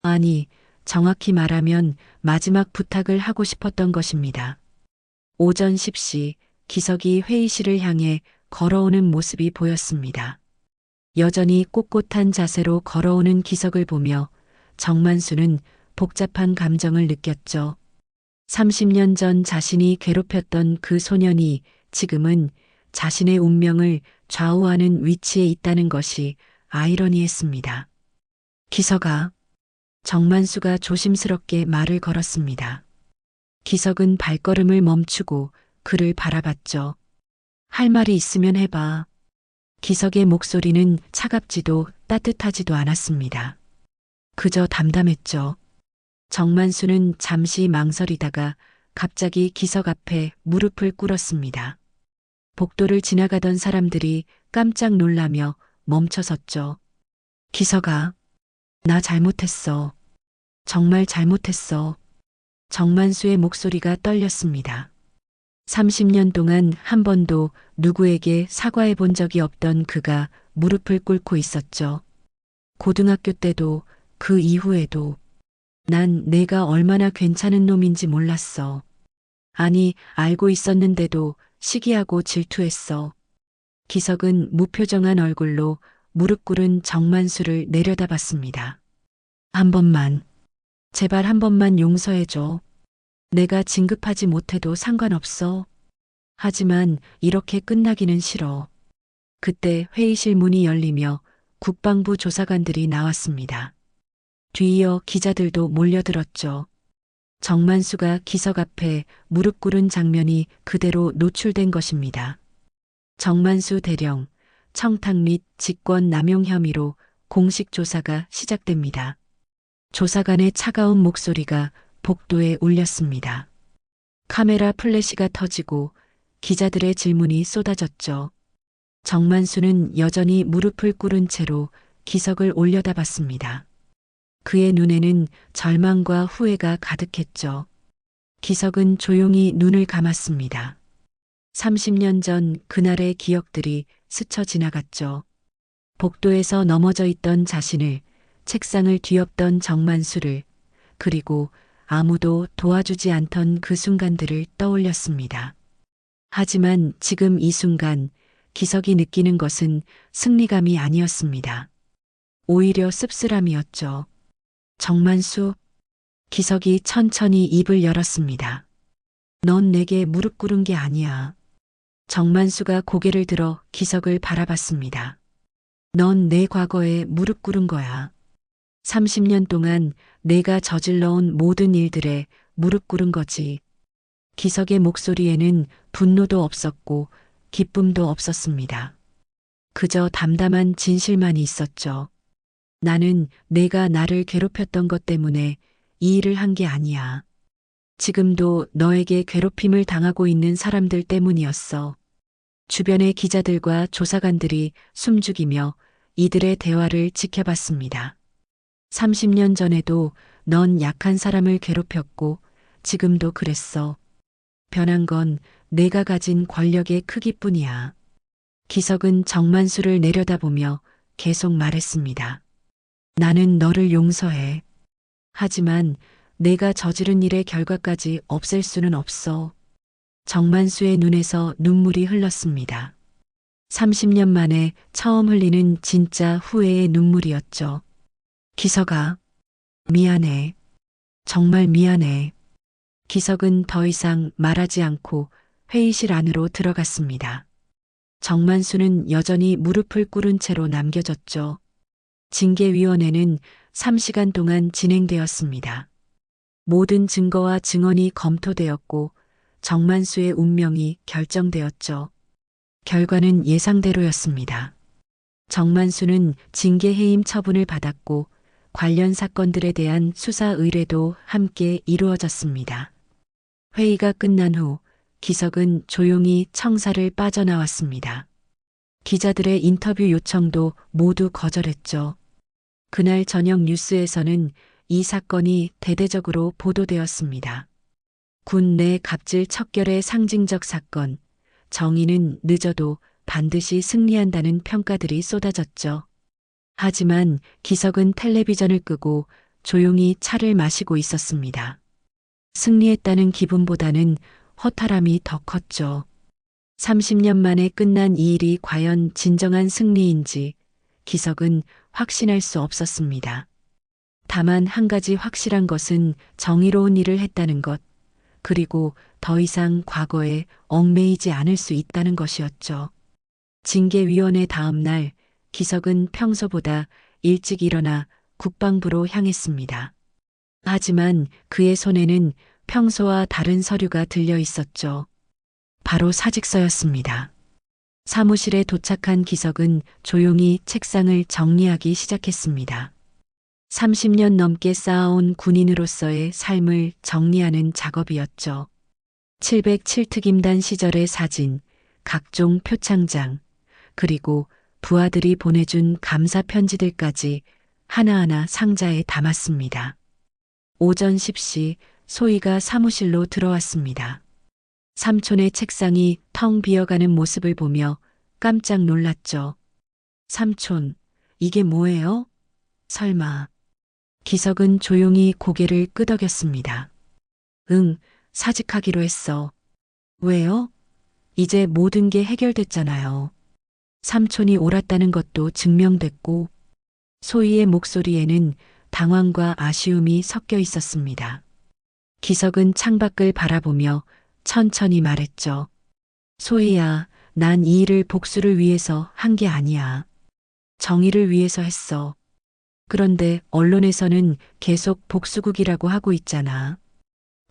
아니, 정확히 말하면 마지막 부탁을 하고 싶었던 것입니다. 오전 10시 기석이 회의실을 향해 걸어오는 모습이 보였습니다. 여전히 꼿꼿한 자세로 걸어오는 기석을 보며 정만수는 복잡한 감정을 느꼈죠. 30년 전 자신이 괴롭혔던 그 소년이 지금은 자신의 운명을 좌우하는 위치에 있다는 것이 아이러니했습니다. 기석아, 정만수가 조심스럽게 말을 걸었습니다. 기석은 발걸음을 멈추고 그를 바라봤죠. 할 말이 있으면 해봐. 기석의 목소리는 차갑지도 따뜻하지도 않았습니다. 그저 담담했죠. 정만수는 잠시 망설이다가 갑자기 기석 앞에 무릎을 꿇었습니다. 복도를 지나가던 사람들이 깜짝 놀라며 멈춰섰죠. 기석아, 나 잘못했어. 정말 잘못했어. 정만수의 목소리가 떨렸습니다. 30년 동안 한 번도 누구에게 사과해 본 적이 없던 그가 무릎을 꿇고 있었죠. 고등학교 때도 그 이후에도 난 내가 얼마나 괜찮은 놈인지 몰랐어. 아니, 알고 있었는데도 시기하고 질투했어. 기석은 무표정한 얼굴로 무릎 꿇은 정만수를 내려다봤습니다. 한 번만, 제발 한 번만 용서해줘. 내가 진급하지 못해도 상관없어. 하지만 이렇게 끝나기는 싫어. 그때 회의실 문이 열리며 국방부 조사관들이 나왔습니다. 뒤이어 기자들도 몰려들었죠. 정만수가 기석 앞에 무릎 꿇은 장면이 그대로 노출된 것입니다. 정만수 대령, 청탁 및 직권 남용 혐의로 공식 조사가 시작됩니다. 조사관의 차가운 목소리가 복도에 울렸습니다. 카메라 플래시가 터지고 기자들의 질문이 쏟아졌죠. 정만수는 여전히 무릎을 꿇은 채로 기석을 올려다봤습니다. 그의 눈에는 절망과 후회가 가득했죠. 기석은 조용히 눈을 감았습니다. 30년 전 그날의 기억들이 스쳐 지나갔죠. 복도에서 넘어져 있던 자신을, 책상을 뒤엎던 정만수를, 그리고 아무도 도와주지 않던 그 순간들을 떠올렸습니다. 하지만 지금 이 순간 기석이 느끼는 것은 승리감이 아니었습니다. 오히려 씁쓸함이었죠. 정만수, 기석이 천천히 입을 열었습니다. 넌 내게 무릎 꿇은 게 아니야. 정만수가 고개를 들어 기석을 바라봤습니다. 넌 내 과거에 무릎 꿇은 거야. 30년 동안 내가 저질러온 모든 일들에 무릎 꿇은 거지. 기석의 목소리에는 분노도 없었고 기쁨도 없었습니다. 그저 담담한 진실만이 있었죠. 나는 내가 나를 괴롭혔던 것 때문에 이 일을 한 게 아니야. 지금도 너에게 괴롭힘을 당하고 있는 사람들 때문이었어. 주변의 기자들과 조사관들이 숨죽이며 이들의 대화를 지켜봤습니다. 30년 전에도 넌 약한 사람을 괴롭혔고 지금도 그랬어. 변한 건 내가 가진 권력의 크기뿐이야. 기석은 정만수를 내려다보며 계속 말했습니다. 나는 너를 용서해. 하지만 내가 저지른 일의 결과까지 없앨 수는 없어. 정만수의 눈에서 눈물이 흘렀습니다. 30년 만에 처음 흘리는 진짜 후회의 눈물이었죠. 기석아, 미안해. 정말 미안해. 기석은 더 이상 말하지 않고 회의실 안으로 들어갔습니다. 정만수는 여전히 무릎을 꿇은 채로 남겨졌죠. 징계위원회는 3시간 동안 진행되었습니다. 모든 증거와 증언이 검토되었고 정만수의 운명이 결정되었죠. 결과는 예상대로였습니다. 정만수는 징계 해임 처분을 받았고 관련 사건들에 대한 수사 의뢰도 함께 이루어졌습니다. 회의가 끝난 후 기석은 조용히 청사를 빠져나왔습니다. 기자들의 인터뷰 요청도 모두 거절했죠. 그날 저녁 뉴스에서는 이 사건이 대대적으로 보도되었습니다. 군 내 갑질 척결의 상징적 사건, 정의는 늦어도 반드시 승리한다는 평가들이 쏟아졌죠. 하지만 기석은 텔레비전을 끄고 조용히 차를 마시고 있었습니다. 승리했다는 기분보다는 허탈함이 더 컸죠. 30년 만에 끝난 이 일이 과연 진정한 승리인지 기석은 확신할 수 없었습니다. 다만 한 가지 확실한 것은 정의로운 일을 했다는 것, 그리고 더 이상 과거에 얽매이지 않을 수 있다는 것이었죠. 징계위원회 다음 날 기석은 평소보다 일찍 일어나 국방부로 향했습니다. 하지만 그의 손에는 평소와 다른 서류가 들려 있었죠. 바로 사직서였습니다. 사무실에 도착한 기석은 조용히 책상을 정리하기 시작했습니다. 30년 넘게 쌓아온 군인으로서의 삶을 정리하는 작업이었죠. 707특임단 시절의 사진, 각종 표창장, 그리고 부하들이 보내준 감사 편지들까지 하나하나 상자에 담았습니다. 오전 10시 소희가 사무실로 들어왔습니다. 삼촌의 책상이 텅 비어가는 모습을 보며 깜짝 놀랐죠. 삼촌, 이게 뭐예요? 설마. 기석은 조용히 고개를 끄덕였습니다. 응, 사직하기로 했어. 왜요? 이제 모든 게 해결됐잖아요. 삼촌이 옳았다는 것도 증명됐고, 소희의 목소리에는 당황과 아쉬움이 섞여 있었습니다. 기석은 창밖을 바라보며 천천히 말했죠. 소희야, 난 이 일을 복수를 위해서 한 게 아니야. 정의를 위해서 했어. 그런데 언론에서는 계속 복수국이라고 하고 있잖아.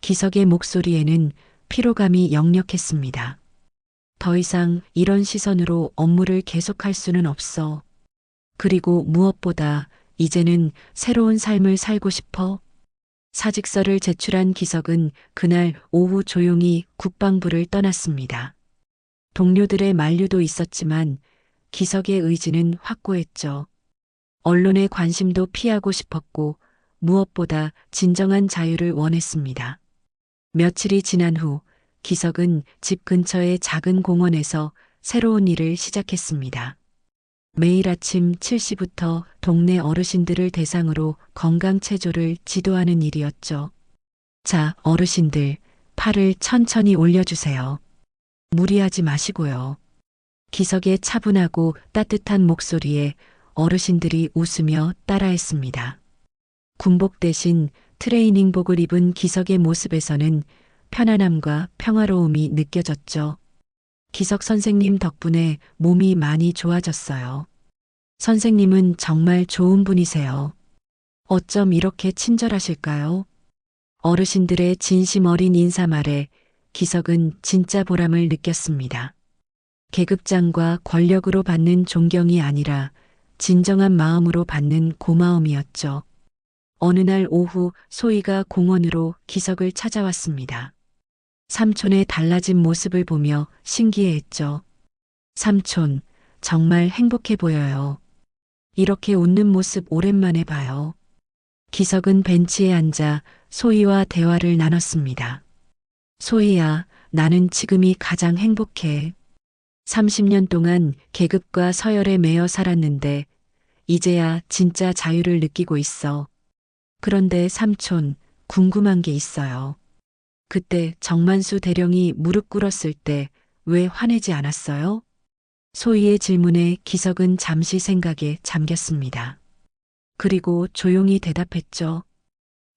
기석의 목소리에는 피로감이 역력했습니다. 더 이상 이런 시선으로 업무를 계속할 수는 없어. 그리고 무엇보다 이제는 새로운 삶을 살고 싶어. 사직서를 제출한 기석은 그날 오후 조용히 국방부를 떠났습니다. 동료들의 만류도 있었지만 기석의 의지는 확고했죠. 언론의 관심도 피하고 싶었고 무엇보다 진정한 자유를 원했습니다. 며칠이 지난 후 기석은 집 근처의 작은 공원에서 새로운 일을 시작했습니다. 매일 아침 7시부터 동네 어르신들을 대상으로 건강체조를 지도하는 일이었죠. 자, 어르신들, 팔을 천천히 올려주세요. 무리하지 마시고요. 기석의 차분하고 따뜻한 목소리에 어르신들이 웃으며 따라했습니다. 군복 대신 트레이닝복을 입은 기석의 모습에서는 편안함과 평화로움이 느껴졌죠. 기석 선생님 덕분에 몸이 많이 좋아졌어요. 선생님은 정말 좋은 분이세요. 어쩜 이렇게 친절하실까요? 어르신들의 진심 어린 인사말에 기석은 진짜 보람을 느꼈습니다. 계급장과 권력으로 받는 존경이 아니라 진정한 마음으로 받는 고마움이었죠. 어느 날 오후 소희가 공원으로 기석을 찾아왔습니다. 삼촌의 달라진 모습을 보며 신기해했죠. 삼촌, 정말 행복해 보여요. 이렇게 웃는 모습 오랜만에 봐요. 기석은 벤치에 앉아 소희와 대화를 나눴습니다. 소희야, 나는 지금이 가장 행복해. 30년 동안 계급과 서열에 매여 살았는데 이제야 진짜 자유를 느끼고 있어. 그런데 삼촌, 궁금한 게 있어요. 그때 정만수 대령이 무릎 꿇었을 때 왜 화내지 않았어요? 소희의 질문에 기석은 잠시 생각에 잠겼습니다. 그리고 조용히 대답했죠.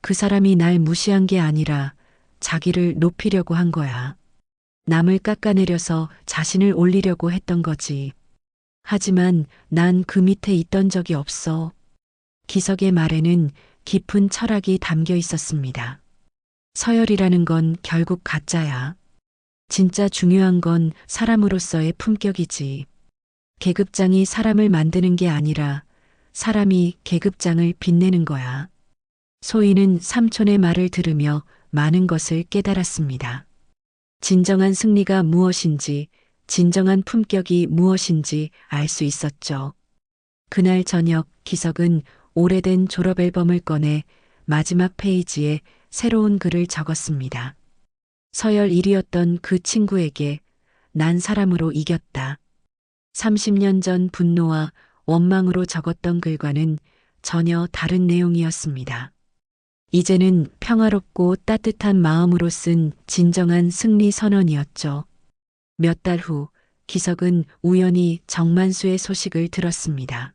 그 사람이 날 무시한 게 아니라 자기를 높이려고 한 거야. 남을 깎아내려서 자신을 올리려고 했던 거지. 하지만 난 그 밑에 있던 적이 없어. 기석의 말에는 깊은 철학이 담겨 있었습니다. 서열이라는 건 결국 가짜야. 진짜 중요한 건 사람으로서의 품격이지. 계급장이 사람을 만드는 게 아니라 사람이 계급장을 빛내는 거야. 소희는 삼촌의 말을 들으며 많은 것을 깨달았습니다. 진정한 승리가 무엇인지, 진정한 품격이 무엇인지 알 수 있었죠. 그날 저녁 기석은 오래된 졸업 앨범을 꺼내 마지막 페이지에 새로운 글을 적었습니다. 서열 1위였던 그 친구에게 난 사람으로 이겼다. 30년 전 분노와 원망으로 적었던 글과는 전혀 다른 내용이었습니다. 이제는 평화롭고 따뜻한 마음으로 쓴 진정한 승리 선언이었죠. 몇 달 후 기석은 우연히 정만수의 소식을 들었습니다.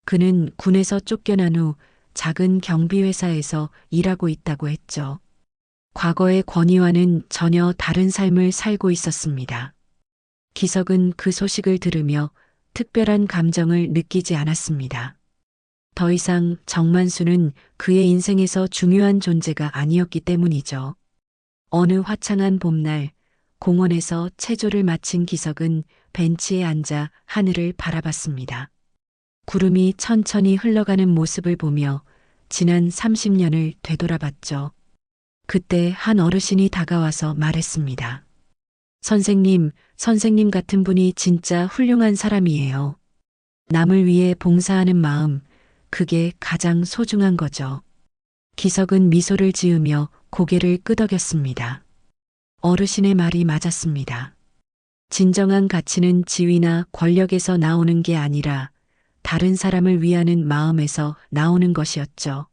그는 군에서 쫓겨난 후 작은 경비회사에서 일하고 있다고 했죠. 과거의 권위와는 전혀 다른 삶을 살고 있었습니다. 기석은 그 소식을 들으며 특별한 감정을 느끼지 않았습니다. 더 이상 정만수는 그의 인생에서 중요한 존재가 아니었기 때문이죠. 어느 화창한 봄날 공원에서 체조를 마친 기석은 벤치에 앉아 하늘을 바라봤습니다. 구름이 천천히 흘러가는 모습을 보며 지난 30년을 되돌아봤죠. 그때 한 어르신이 다가와서 말했습니다. 선생님 같은 분이 진짜 훌륭한 사람이에요. 남을 위해 봉사하는 마음, 그게 가장 소중한 거죠. 기석은 미소를 지으며 고개를 끄덕였습니다. 어르신의 말이 맞았습니다. 진정한 가치는 지위나 권력에서 나오는 게 아니라 다른 사람을 위하는 마음에서 나오는 것이었죠.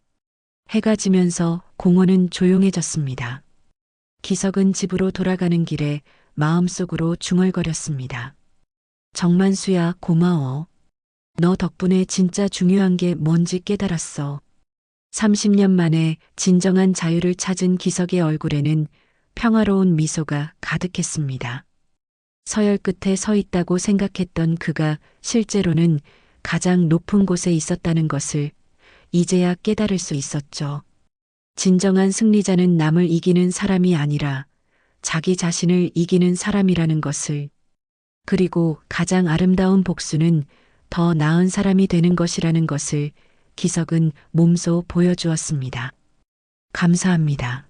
해가 지면서 공원은 조용해졌습니다. 기석은 집으로 돌아가는 길에 마음속으로 중얼거렸습니다. 정만수야, 고마워. 너 덕분에 진짜 중요한 게 뭔지 깨달았어. 30년 만에 진정한 자유를 찾은 기석의 얼굴에는 평화로운 미소가 가득했습니다. 서열 끝에 서 있다고 생각했던 그가 실제로는 가장 높은 곳에 있었다는 것을 이제야 깨달을 수 있었죠. 진정한 승리자는 남을 이기는 사람이 아니라 자기 자신을 이기는 사람이라는 것을, 그리고 가장 아름다운 복수는 더 나은 사람이 되는 것이라는 것을 기석은 몸소 보여주었습니다. 감사합니다.